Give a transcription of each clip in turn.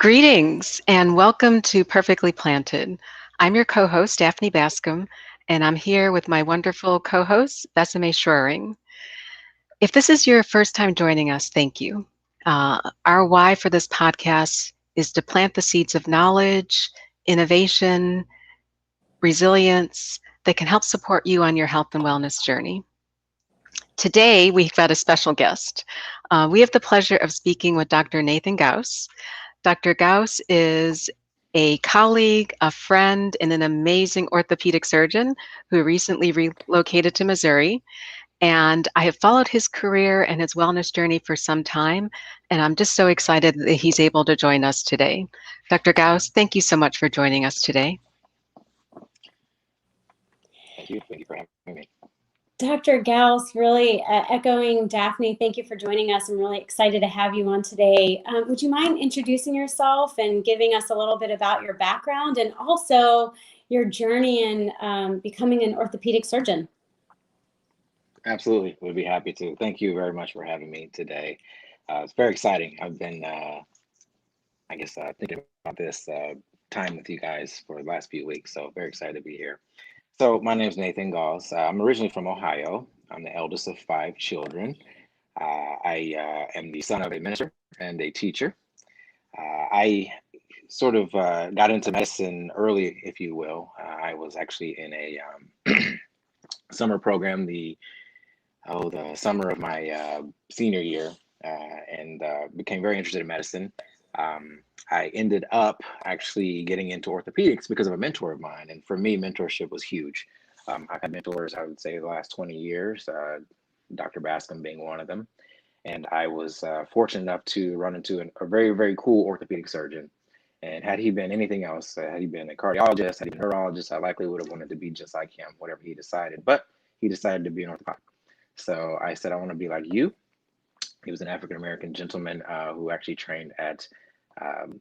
Greetings and welcome to Perfectly Planted. I'm your co-host, Daphne Bascom, and I'm here with my wonderful co-host, Besame Schroering. If this is your first time joining us, thank you. Our why for this podcast is to plant the seeds of knowledge, innovation, resilience that can help support you on your health and wellness journey. Today, we've got a special guest. We have the pleasure of speaking with Dr. Nathan Gause. Dr. Gause is a colleague, a friend, and an amazing orthopedic surgeon who recently relocated to Missouri. And I have followed his career and his wellness journey for some time, and I'm just so excited that he's able to join us today. Dr. Gause, thank you so much for joining us today. Thank you for having me. Dr. Gause, really echoing Daphne, thank you for joining us. I'm really excited to have you on today. Would you mind introducing yourself and giving us a little bit about your background and also your journey in becoming an orthopedic surgeon? Absolutely, would be happy to. Thank you very much for having me today. It's very exciting. I've been, thinking about this time with you guys for the last few weeks, so very excited to be here. So my name is Nathan Gause. I'm originally from Ohio. I'm the eldest of 5 children. I am the son of a minister and a teacher. I sort of got into medicine early, if you will. I was actually in a summer program the summer of my senior year and became very interested in medicine. I ended up actually getting into orthopedics because of a mentor of mine. And for me, mentorship was huge. I've had mentors, I would say, the last 20 years, Dr. Bascom being one of them. And I was fortunate enough to run into a very, very cool orthopedic surgeon. And had he been anything else, had he been a cardiologist, had he been a neurologist, I likely would have wanted to be just like him, whatever he decided. But he decided to be an orthopedic. So I said, I want to be like you. He was an African-American gentleman who actually trained at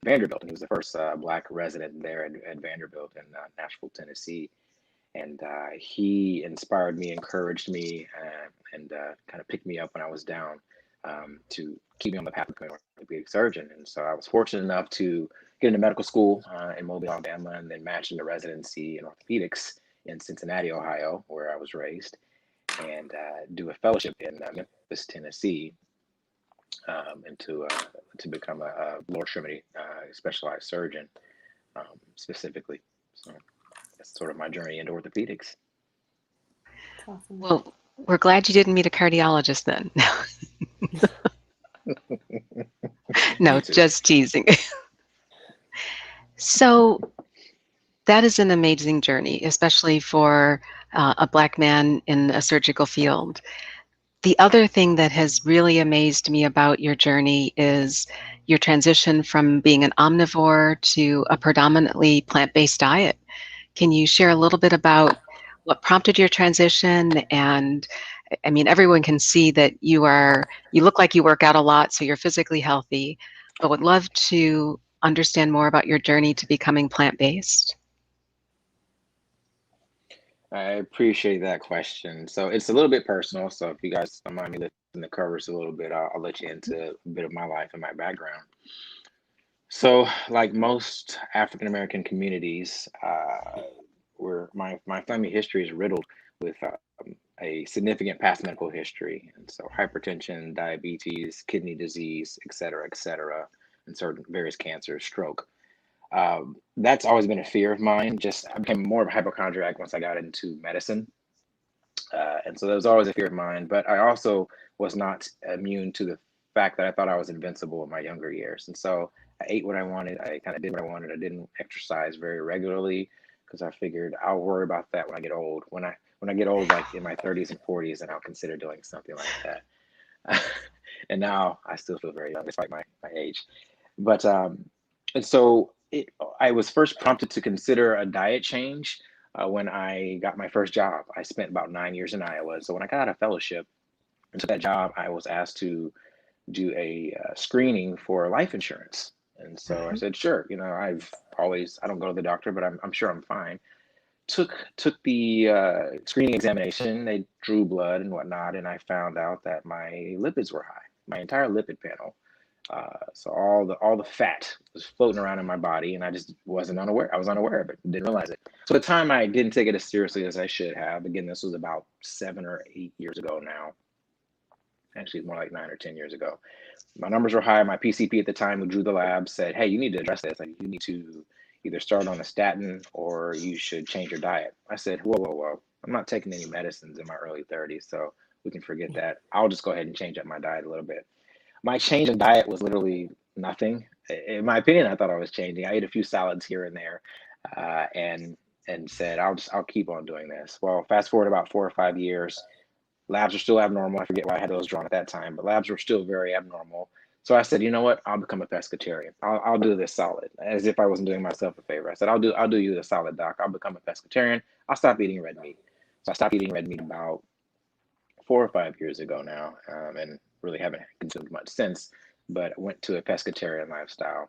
Vanderbilt, and he was the first Black resident there at Vanderbilt in Nashville, Tennessee. And he inspired me, encouraged me, and kind of picked me up when I was down to keep me on the path of becoming an orthopedic surgeon. And so I was fortunate enough to get into medical school in Mobile, Alabama, and then match into residency in orthopedics in Cincinnati, Ohio, where I was raised, and do a fellowship in Memphis, Tennessee, and to become a lower extremity specialized surgeon specifically. So that's sort of my journey into orthopedics. Awesome. Well, we're glad you didn't meet a cardiologist then. No, just teasing. So that is an amazing journey, especially for a Black man in a surgical field. The other thing that has really amazed me about your journey is your transition from being an omnivore to a predominantly plant-based diet. Can you share a little bit about what prompted your transition? And I mean, everyone can see that you look like you work out a lot, so you're physically healthy, but would love to understand more about your journey to becoming plant-based. I appreciate that question. So it's a little bit personal. So if you guys don't mind me lifting the covers a little bit, I'll let you into a bit of my life and my background. So, like most African American communities, where my family history is riddled with a significant past medical history, and so hypertension, diabetes, kidney disease, et cetera, and certain various cancers, stroke. That's always been a fear of mine. I became more of a hypochondriac once I got into medicine. And so that was always a fear of mine. But I also was not immune to the fact that I thought I was invincible in my younger years. And so I ate what I wanted. I kind of did what I wanted. I didn't exercise very regularly because I figured I'll worry about that when I get old. When I get old, like in my 30s and 40s, and I'll consider doing something like that. And now I still feel very young despite my age. But and so I was first prompted to consider a diet change when I got my first job. I spent about 9 years in Iowa. So when I got out of fellowship and took that job, I was asked to do a screening for life insurance. And so I said, sure. I don't go to the doctor, but I'm sure I'm fine. Took the screening examination. They drew blood and whatnot, and I found out that my lipids were high. My entire lipid panel So all the fat was floating around in my body, and I just wasn't unaware. I was unaware of it, didn't realize it. So at the time, I didn't take it as seriously as I should have. Again, this was about 7 or 8 years ago now. Actually, it's more like 9 or 10 years ago. My numbers were high. My PCP at the time, who drew the lab, said, "Hey, you need to address this. Like, you need to either start on a statin or you should change your diet." I said, "Whoa, whoa, whoa! I'm not taking any medicines in my early 30s, so we can forget that. I'll just go ahead and change up my diet a little bit." My change in diet was literally nothing. In my opinion, I thought I was changing. I ate a few salads here and there, and said, I'll keep on doing this. Well, fast forward about 4 or 5 years, labs are still abnormal. I forget why I had those drawn at that time, but labs were still very abnormal. So I said, you know what? I'll become a pescatarian. I'll do this solid, as if I wasn't doing myself a favor. I said, I'll do you the solid, doc. I'll become a pescatarian. I'll stop eating red meat. So I stopped eating red meat about 4 or 5 years ago now, and really haven't consumed much since. But I went to a pescatarian lifestyle.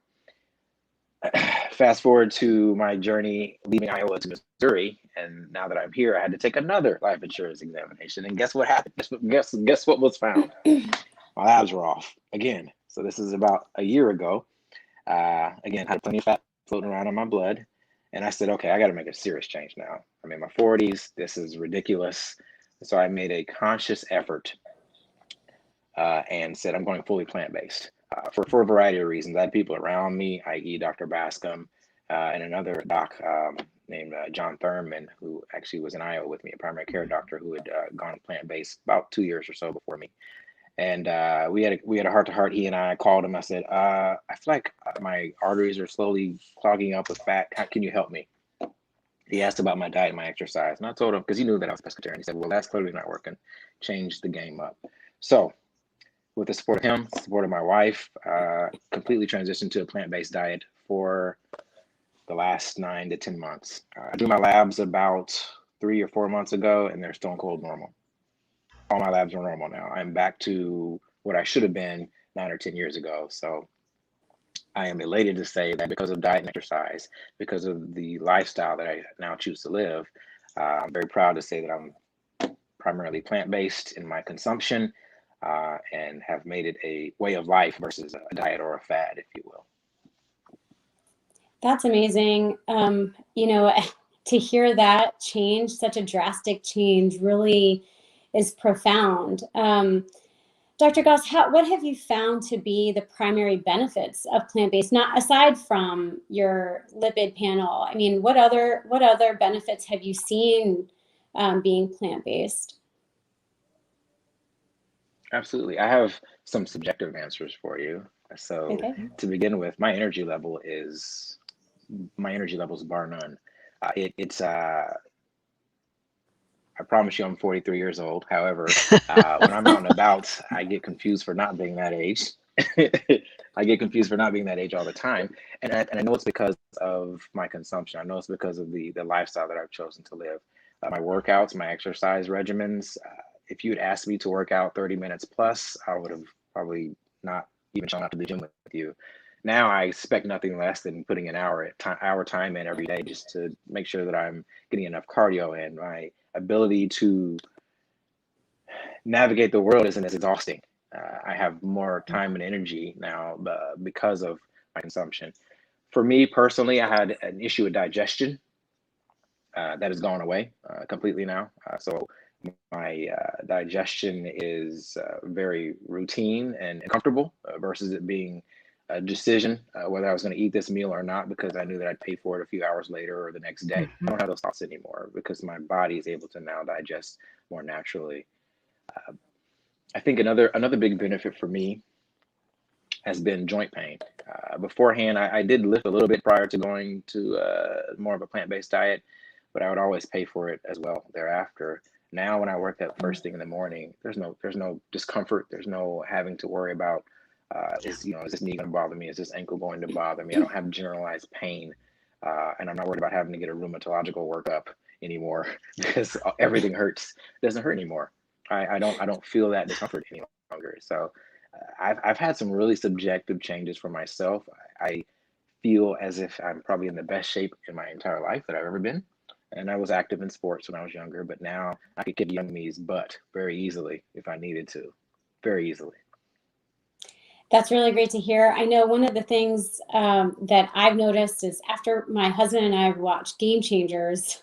Fast forward to my journey leaving Iowa to Missouri, and now that I'm here, I had to take another life insurance examination. And guess what happened? Guess what was found? My labs were off again. So this is about a year ago. Again, had plenty of fat floating around in my blood, and I said, okay, I got to make a serious change now. I'm in my 40s. This is ridiculous. So I made a conscious effort and said, I'm going fully plant-based for a variety of reasons. I had people around me, i.e. Dr. Bascom, and another doc named John Thurman, who actually was in Iowa with me, a primary care doctor who had gone plant-based about 2 years or so before me. And we had a heart-to-heart. He and I called him. I said, I feel like my arteries are slowly clogging up with fat. How can you help me? He asked about my diet and my exercise. And I told him, because he knew that I was a pescatarian, he said, well, that's clearly not working. Change the game up. So with the support of him, support of my wife, completely transitioned to a plant-based diet for the last 9 to 10 months. I drew my labs about 3 or 4 months ago, and they're stone cold normal. All my labs are normal now. I'm back to what I should have been 9 or 10 years ago. So I am elated to say that because of diet and exercise, because of the lifestyle that I now choose to live, I'm very proud to say that I'm primarily plant-based in my consumption, and have made it a way of life versus a diet or a fad, if you will. That's amazing. To hear that change, such a drastic change, really is profound. Dr. Gause, what have you found to be the primary benefits of plant-based, not aside from your lipid panel? I mean, what other benefits have you seen being plant-based? Absolutely. I have some subjective answers for you. So Okay. to begin with, my energy level is bar none. It's I promise you I'm 43 years old. However, when I'm out and about, I get confused for not being that age. I get confused for not being that age all the time. And I know it's because of my consumption. I know it's because of the lifestyle that I've chosen to live. My workouts, my exercise regimens, if you had asked me to work out 30 minutes plus, I would have probably not even shown up to the gym with you. Now I expect nothing less than putting an hour time in every day just to make sure that I'm getting enough cardio in. My ability to navigate the world isn't as exhausting. I have more time and energy now because of my consumption. For me personally, I had an issue with digestion that has gone away completely now. So my digestion is very routine and comfortable versus it being a decision whether I was going to eat this meal or not because I knew that I'd pay for it a few hours later or the next day. I don't have those thoughts anymore because my body is able to now digest more naturally. I think another big benefit for me has been joint pain. Beforehand, I did lift a little bit prior to going to more of a plant-based diet, but I would always pay for it as well thereafter. Now, when I work out first thing in the morning, there's no discomfort. There's no having to worry about is this knee going to bother me? Is this ankle going to bother me? I don't have generalized pain, and I'm not worried about having to get a rheumatological workup anymore because everything hurts. It doesn't hurt anymore. I don't feel that discomfort any longer. So I've had some really subjective changes for myself. I feel as if I'm probably in the best shape in my entire life that I've ever been. And I was active in sports when I was younger, but now I could kick young me's butt very easily if I needed to, very easily. That's really great to hear. I know one of the things that I've noticed is after my husband and I watched Game Changers,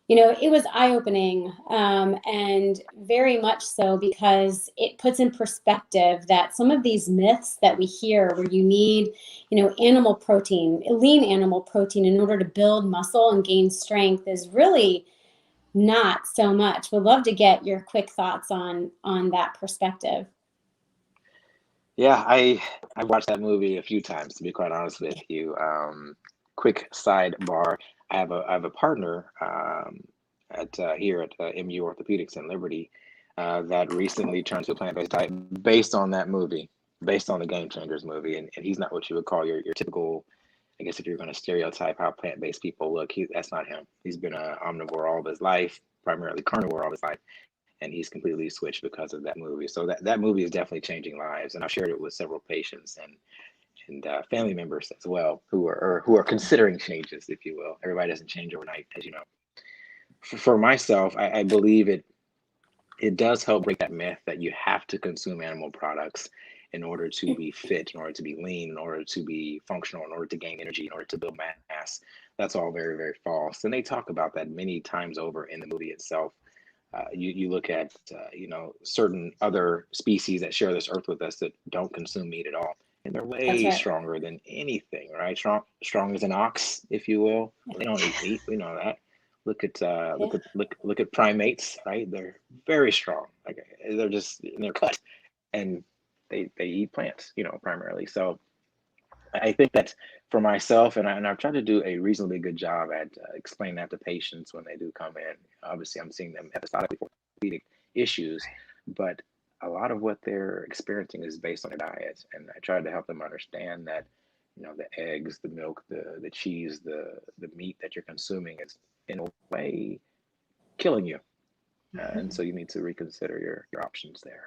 it was eye-opening, and very much so, because it puts in perspective that some of these myths that we hear, where you need, animal protein, lean animal protein, in order to build muscle and gain strength, is really not so much. Would love to get your quick thoughts on that perspective. Yeah, I watched that movie a few times, to be quite honest with you. Quick sidebar: I have a partner at here at MU Orthopedics in Liberty that recently turned to a plant-based diet based on that movie, based on the Game Changers movie, and he's not what you would call your typical. I guess if you're going to stereotype how plant-based people look, that's not him. He's been an omnivore all of his life, primarily carnivore all his life, and he's completely switched because of that movie. So that movie is definitely changing lives, and I've shared it with several patients and family members as well who are considering changes, if you will. Everybody doesn't change overnight, as you know. For myself, I believe it does help break that myth that you have to consume animal products in order to be fit, in order to be lean, in order to be functional, in order to gain energy, in order to build mass. That's all very, very false. And they talk about that many times over in the movie itself. You look at certain other species that share this earth with us that don't consume meat at all, and they're That's way right. stronger than anything, right? Strong as an ox, if you will. They don't eat meat. We know that. Look at Yeah. look at primates, right? They're very strong. Like they're cut, and they eat plants, primarily. So I think that for myself, and I've tried to do a reasonably good job at explaining that to patients when they do come in. Obviously, I'm seeing them episodically for orthopedic issues, but a lot of what they're experiencing is based on their diet, and I try to help them understand that, the eggs, the milk, the cheese, the meat that you're consuming is in a way killing you, and so you need to reconsider your options there.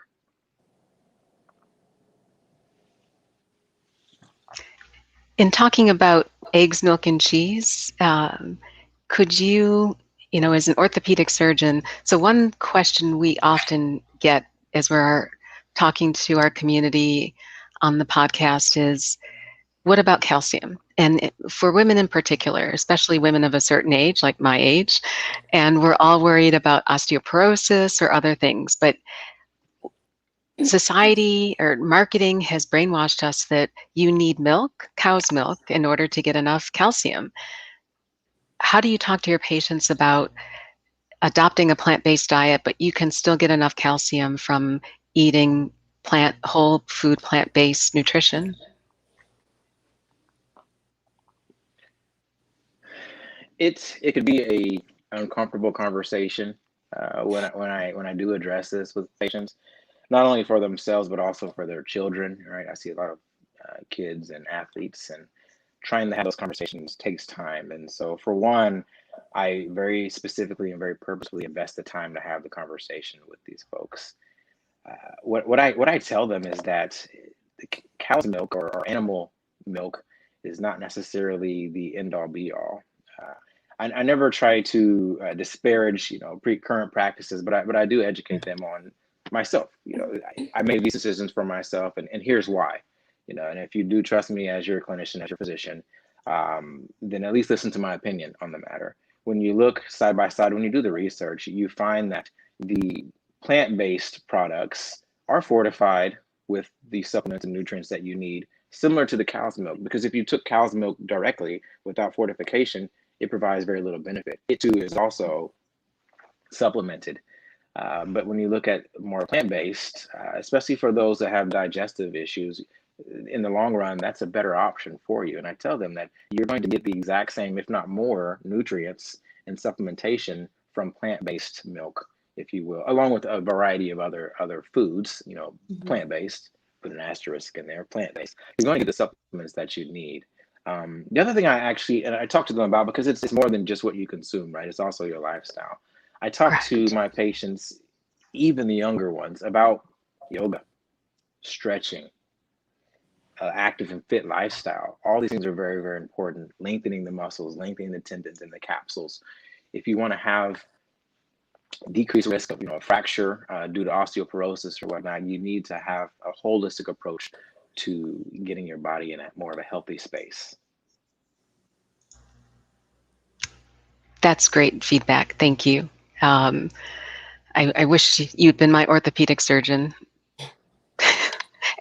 In talking about eggs, milk, and cheese, could you, as an orthopedic surgeon, so one question we often get as we're talking to our community on the podcast is, what about calcium? And for women in particular, especially women of a certain age, like my age, and we're all worried about osteoporosis or other things, but society or marketing has brainwashed us that you need milk, cow's milk, in order to get enough calcium. How do you talk to your patients about adopting a plant-based diet, but you can still get enough calcium from eating whole food, plant-based nutrition? It could be a uncomfortable conversation when I do address this with patients, not only for themselves but also for their children. Right, I see a lot of kids and athletes, and trying to have those conversations takes time. And so, for one, I very specifically and very purposefully invest the time to have the conversation with these folks. What I tell them is that cow's milk or animal milk is not necessarily the end all be all. Uh, I never try to disparage current practices, but I do educate them on myself. I made these decisions for myself, and here's why. And if you do trust me as your clinician, as your physician, then at least listen to my opinion on the matter. When you look side by side, when you do the research, you find that the plant-based products are fortified with the supplements and nutrients that you need, similar to the cow's milk. Because if you took cow's milk directly without fortification, it provides very little benefit. It too is also supplemented. But when you look at more plant-based, especially for those that have digestive issues, in the long run, that's a better option for you. And I tell them that you're going to get the exact same, if not more, nutrients and supplementation from plant-based milk, if you will, along with a variety of other foods, Mhm. plant-based, put an asterisk in there, plant-based. You're going to get the supplements that you need. The other thing and I talk to them about, because it's more than just what you consume, right? It's also your lifestyle. I talk to Correct. my patients, even the younger ones, about yoga, stretching, active and fit lifestyle. All these things are very, very important. Lengthening the muscles, lengthening the tendons and the capsules. If you want to have decreased risk of a fracture due to osteoporosis or whatnot, you need to have a holistic approach to getting your body in a more of a healthy space. That's great feedback. Thank you. Um, I wish you'd been my orthopedic surgeon.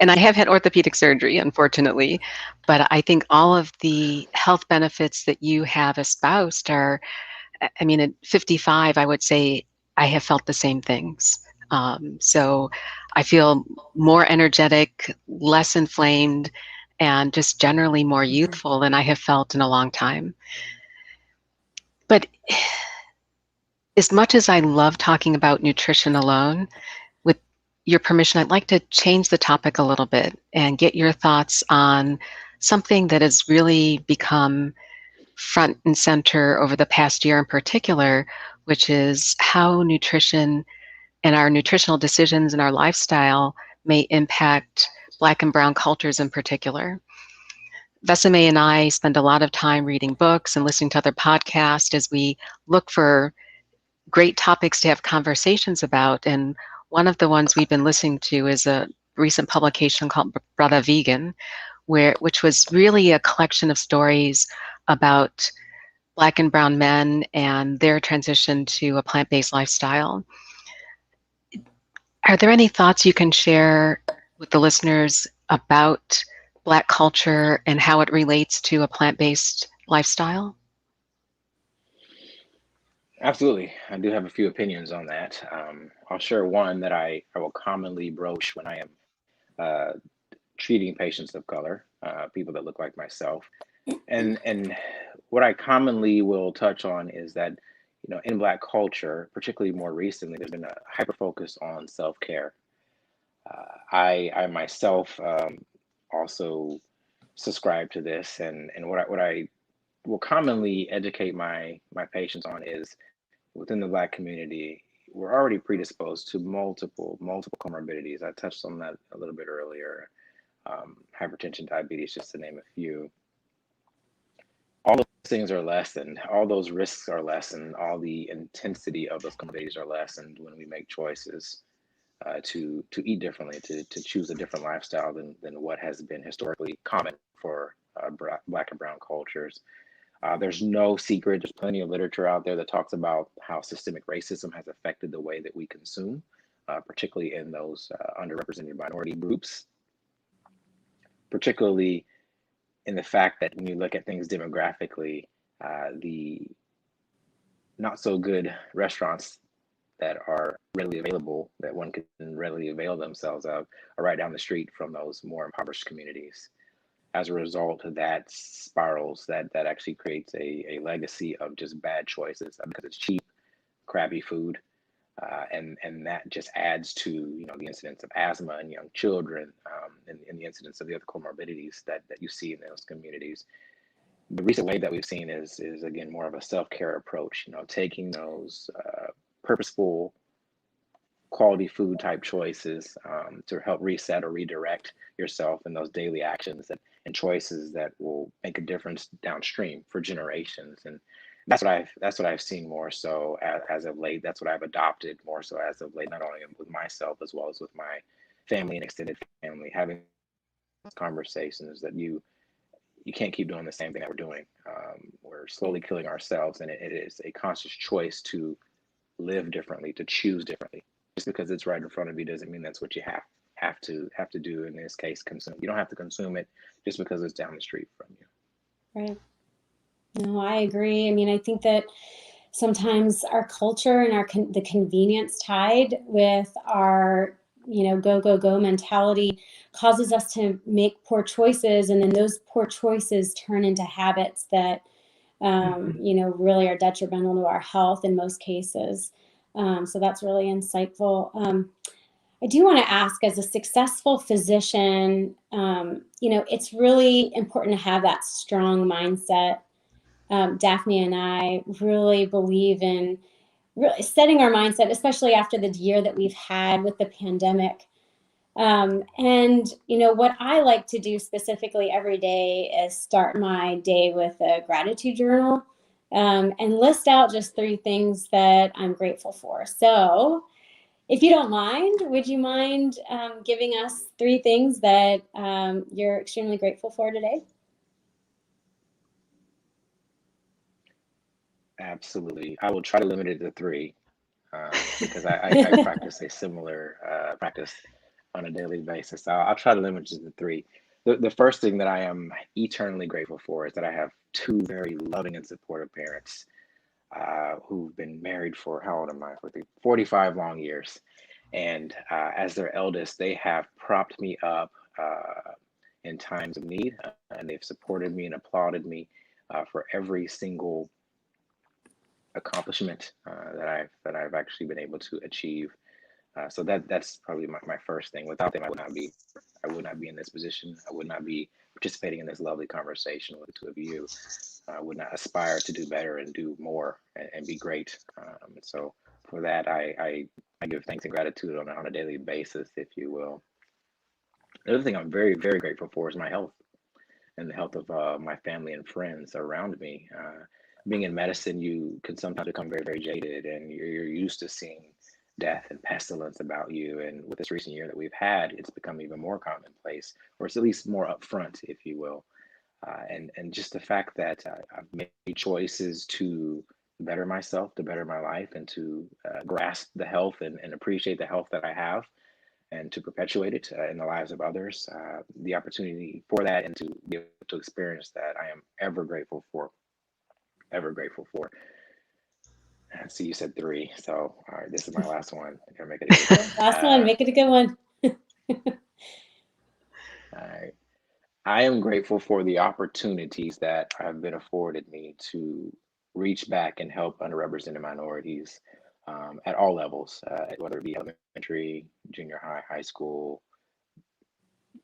And I have had orthopedic surgery, unfortunately, but I think all of the health benefits that you have espoused are, I mean, at 55, I would say I have felt the same things. So I feel more energetic, less inflamed, and just generally more youthful than I have felt in a long time. But as much as I love talking about nutrition alone, with your permission, I'd like to change the topic a little bit and get your thoughts on something that has really become front and center over the past year in particular, which is how nutrition and our nutritional decisions and our lifestyle may impact Black and Brown cultures in particular. Vesame and I spend a lot of time reading books and listening to other podcasts as we look for great topics to have conversations about. And one of the ones we've been listening to is a recent publication called Brother Vegan, which was really a collection of stories about Black and Brown men and their transition to a plant-based lifestyle. Are there any thoughts you can share with the listeners about Black culture and how it relates to a plant-based lifestyle? Absolutely. I do have a few opinions on that. I'll share one that I will commonly broach when I am uh, treating patients of color, people that look like myself. And what I commonly will touch on is that, in Black culture, particularly more recently, there's been a hyper focus on self-care. I myself also subscribe to this, and what I will commonly educate my patients on is within the Black community, we're already predisposed to multiple comorbidities. I touched on that a little bit earlier. Hypertension, diabetes, just to name a few. All those things are lessened, all those risks are lessened, all the intensity of those comorbidities are lessened when we make choices to eat differently, to choose a different lifestyle than what has been historically common for Black and Brown cultures. There's no secret. There's plenty of literature out there that talks about how systemic racism has affected the way that we consume, particularly in those underrepresented minority groups, particularly in the fact that when you look at things demographically, the not so good restaurants that are readily available, that one can readily avail themselves of, are right down the street from those more impoverished communities. As a result, that spirals, that actually creates a legacy of just bad choices because it's cheap, crappy food, and that just adds to the incidence of asthma in young children, and the incidence of the other comorbidities that you see in those communities. The recent wave that we've seen is again more of a self-care approach, taking those purposeful quality food type choices to help reset or redirect yourself in those daily actions and choices that will make a difference downstream for generations. And that's what I've seen more so as of late. That's what I've adopted more so as of late, not only with myself as well as with my family and extended family, having conversations that you can't keep doing the same thing that we're doing. We're slowly killing ourselves, and it is a conscious choice to live differently, to choose differently. Just because it's right in front of you doesn't mean that's what you have to do. In this case, consume. You don't have to consume it just because it's down the street from you. Right. No, I agree. I mean, I think that sometimes our culture and the convenience tied with our go mentality causes us to make poor choices, and then those poor choices turn into habits that really are detrimental to our health in most cases. So that's really insightful. I do want to ask, as a successful physician, it's really important to have that strong mindset. Daphne and I really believe in really setting our mindset, especially after the year that we've had with the pandemic. And what I like to do specifically every day is start my day with a gratitude journal, and list out just 3 things that I'm grateful for. So if you don't mind, would you mind giving us 3 things that you're extremely grateful for today? Absolutely. I will try to limit it to 3 because I practice a similar practice on a daily basis. So I'll try to limit it to 3. The first thing that I am eternally grateful for is that I have 2 very loving and supportive parents who've been married for, how old am I? 45 long years. And as their eldest, they have propped me up in times of need, and they've supported me and applauded me for every single accomplishment that I've actually been able to achieve. So that's probably my first thing. Without them, I would not be in this position. I would not be participating in this lovely conversation with the 2 of you. I would not aspire to do better and do more and be great. So for that, I give thanks and gratitude on a daily basis, if you will. The other thing I'm very, very grateful for is my health and the health of my family and friends around me. Being in medicine, you can sometimes become very, very jaded, and you're used to seeing death and pestilence about you. And with this recent year that we've had, it's become even more commonplace, or it's at least more upfront, if you will. And just the fact that I've made choices to better myself, to better my life, and to grasp the health and appreciate the health that I have, and to perpetuate it in the lives of others. The opportunity for that and to be able to experience that, I am ever grateful for. Ever grateful for. So you said 3. So all right, this is my last one. I'm gonna make it a good one. Last one, make it a good one. All right. I am grateful for the opportunities that have been afforded me to reach back and help underrepresented minorities at all levels, whether it be elementary, junior high, high school,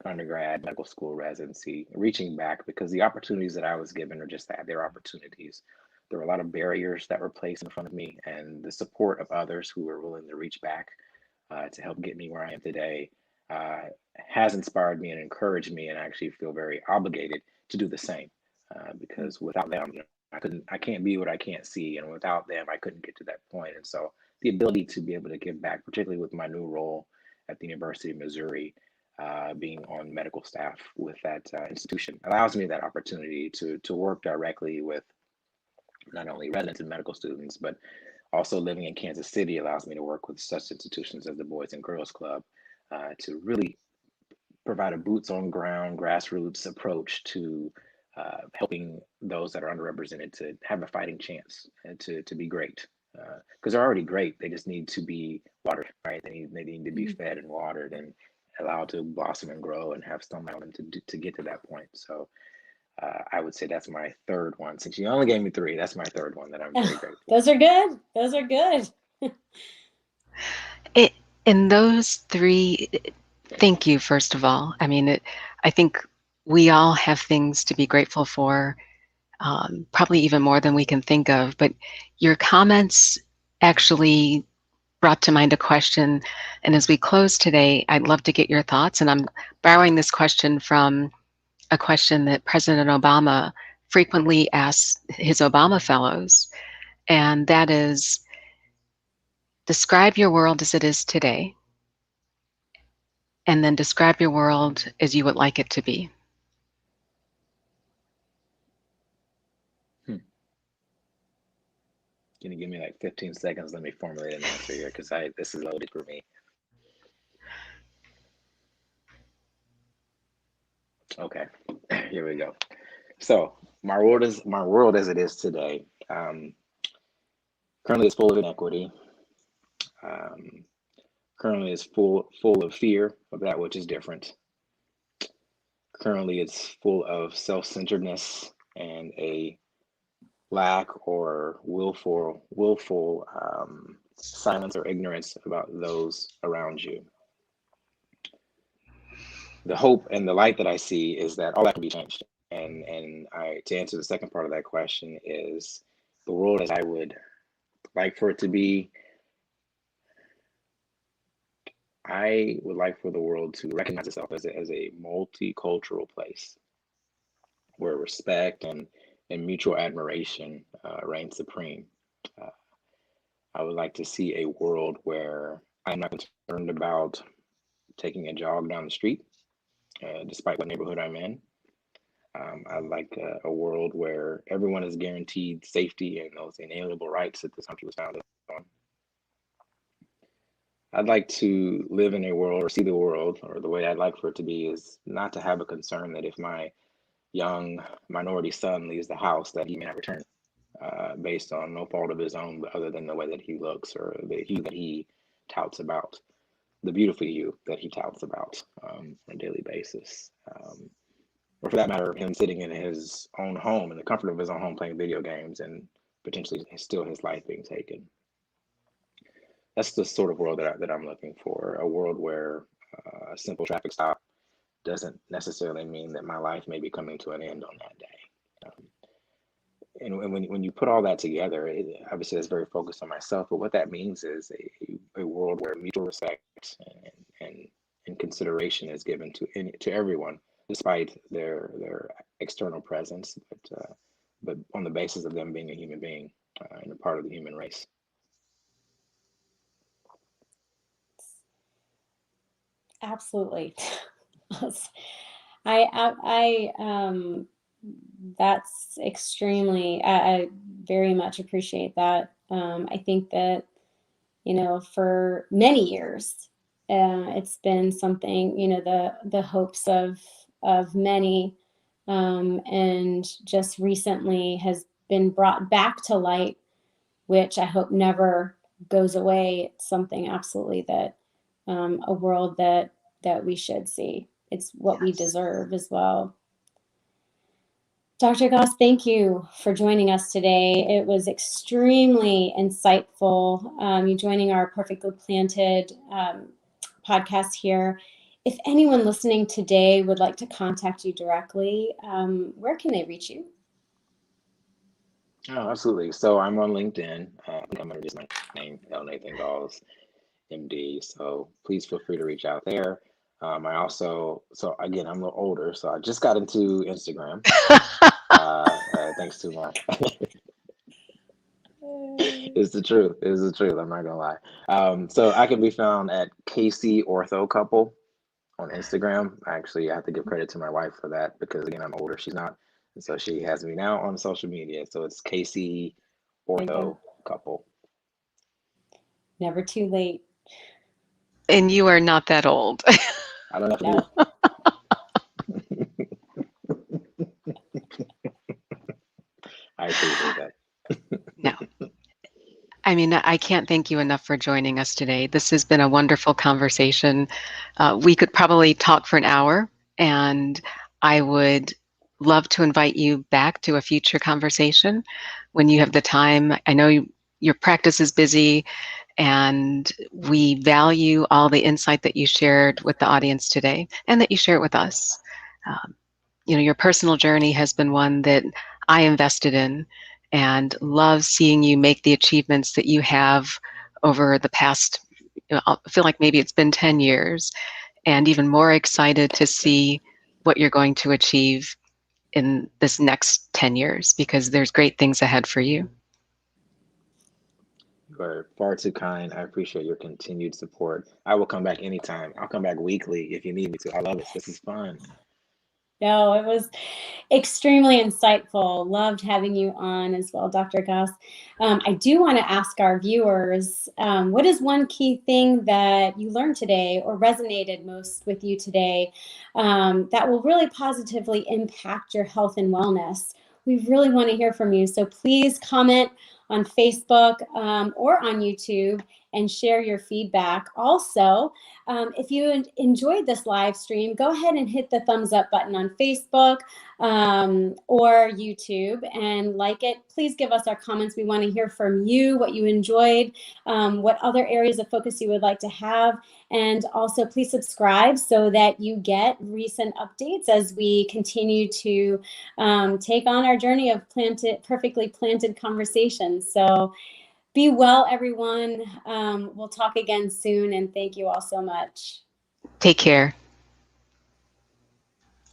undergrad, medical school, residency, reaching back because the opportunities that I was given are just that, they're opportunities. There were a lot of barriers that were placed in front of me, and the support of others who were willing to reach back to help get me where I am today uh, has inspired me and encouraged me, and I actually feel very obligated to do the same because without them, I can't be what I can't see, and without them, I couldn't get to that point. And so, the ability to be able to give back, particularly with my new role at the University of Missouri, being on medical staff with that institution, allows me that opportunity to work directly with not only residents and medical students, but also living in Kansas City allows me to work with such institutions as the Boys and Girls Club to really provide a boots on ground, grassroots approach to helping those that are underrepresented to have a fighting chance and to be great. Because they're already great, they just need to be watered, right? They need to be fed and watered and allowed to blossom and grow and have sunlight on them to get to that point. So I would say that's my third one. Since you only gave me 3, that's my third one that I'm very grateful. Those are good. Those are good. In those 3, thank you, first of all. I mean, I think we all have things to be grateful for, probably even more than we can think of. But your comments actually brought to mind a question. And as we close today, I'd love to get your thoughts. And I'm borrowing this question from a question that President Obama frequently asks his Obama fellows. And that is, describe your world as it is today, and then describe your world as you would like it to be. Can you give me like 15 seconds? Let me formulate an answer here because this is loaded for me. Okay, here we go. So my world as it is today. Currently, it's full of inequity. Currently, it's full of fear of that which is different. Currently, it's full of self-centeredness and a lack or willful silence or ignorance about those around you. The hope and the light that I see is that all that can be changed. And to answer the second part of that question is the world as I would like for it to be. I would like for the world to recognize itself as a multicultural place where respect and mutual admiration reign supreme. Uh, I would like to see a world where I'm not concerned about taking a jog down the street, despite what neighborhood I'm in. I like a world where everyone is guaranteed safety and those inalienable rights that this country was founded on. I'd like to live in a world or see the world, or the way I'd like for it to be is not to have a concern that if my young minority son leaves the house that he may not return, based on no fault of his own, but other than the way that he looks or the hue that he touts about, the beautiful hue that he touts about on a daily basis. Or for that matter, him sitting in his own home, in the comfort of his own home, playing video games and potentially still his life being taken. That's the sort of world that I'm looking for, a world where a simple traffic stop doesn't necessarily mean that my life may be coming to an end on that day. And when you put all that together, obviously that's very focused on myself, but what that means is a world where mutual respect and consideration is given to everyone, despite their external presence, but on the basis of them being a human being and a part of the human race. Absolutely. I that's extremely, I very much appreciate that. I think that, for many years, it's been something, the hopes of many, and just recently has been brought back to light, which I hope never goes away. It's something absolutely that, a world that we should see. It's what we deserve as well. Dr. Gause, thank you for joining us today. It was extremely insightful, you joining our Perfectly Planted podcast here. If anyone listening today would like to contact you directly, where can they reach you? Oh, absolutely. So I'm on LinkedIn. I think I'm under just my name, L. Nathan Gause, MD. So please feel free to reach out there. I also, so again, I'm a little older, so I just got into Instagram. Thanks to my. It's the truth. It's the truth. I'm not gonna lie. So I can be found at KC Ortho Couple on Instagram. Actually, I have to give credit to my wife for that because again, I'm older. She's not, and so she has me now on social media. So it's KC Ortho Couple. Never too late. And you are not that old. I don't know. No. I appreciate that. No. I mean, I can't thank you enough for joining us today. This has been a wonderful conversation. We could probably talk for an hour, and I would love to invite you back to a future conversation when you have the time. I know your practice is busy, and we value all the insight that you shared with the audience today and that you share it with us. Your personal journey has been one that I invested in and love seeing you make the achievements that you have over the past, I feel like maybe it's been 10 years, and even more excited to see what you're going to achieve in this next 10 years, because there's great things ahead for you. You are far too kind. I appreciate your continued support. I will come back anytime. I'll come back weekly if you need me to. I love it. This is fun. No, it was extremely insightful. Loved having you on as well, Dr. Gause. I do want to ask our viewers, what is one key thing that you learned today or resonated most with you today that will really positively impact your health and wellness? We really want to hear from you. So please comment on Facebook or on YouTube and share your feedback. Also, if you enjoyed this live stream, go ahead and hit the thumbs up button on Facebook or YouTube and like it. Please give us our comments. We want to hear from you, what you enjoyed, what other areas of focus you would like to have. And also please subscribe so that you get recent updates as we continue to take on our journey of perfectly planted conversations. So be well, everyone. We'll talk again soon, and thank you all so much. Take care.